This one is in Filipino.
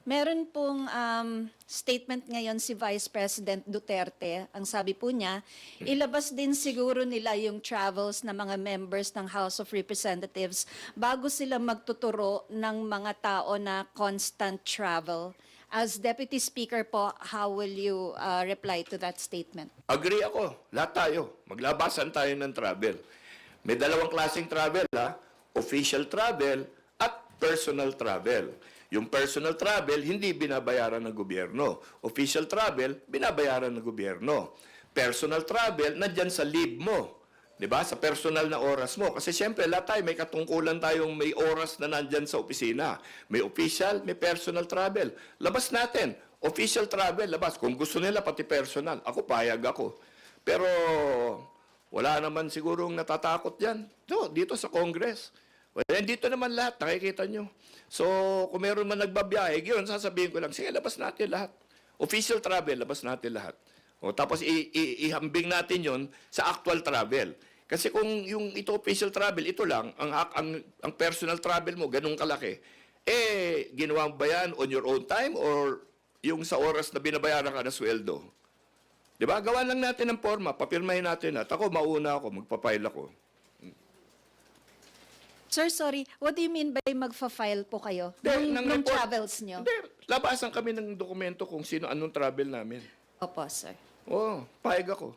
Meron pong statement ngayon si Vice President Duterte. Ang sabi po niya, ilabas din siguro nila yung travels ng mga members ng House of Representatives bago sila magtuturo ng mga tao na constant travel. As Deputy Speaker po, how will you reply to that statement? Agree ako. Lahat tayo. Maglabasan tayo ng travel. May dalawang klaseng travel, ha? Official travel at personal travel. Yung personal travel, hindi binabayaran ng gobyerno. Official travel, binabayaran ng gobyerno. Personal travel, nandyan sa leave mo. 'Di ba? Sa personal na oras mo. Kasi siyempre, lahat tayo may katungkulan tayong may oras na nandyan sa opisina. May official, may personal travel. Labas natin. Official travel, labas. Kung gusto nila, pati personal. Ako, payag ako. Pero, wala naman sigurong natatakot yan. Dito sa Congress. Well, dito naman lahat, nakikita nyo. So, kung meron man nagbabiyahe, yun, sasabihin ko lang, sige, labas natin lahat. Official travel, labas natin lahat. O, tapos, ihambing natin yon sa actual travel. Kasi kung yung ito official travel, ito lang, ang personal travel mo, ganun kalaki, ginawa mo ba yan on your own time or yung sa oras na binabayaran ka na sweldo? Diba? Gawa lang natin ng forma, papirmahin natin at ako, mauna ako, magpapile ako. Sir, sorry, what do you mean by magfa-file po kayo Ng ng report. travels nyo? Hindi, labasan kami ng dokumento kung sino anong travel namin. Opo, sir. Oo, payag ako.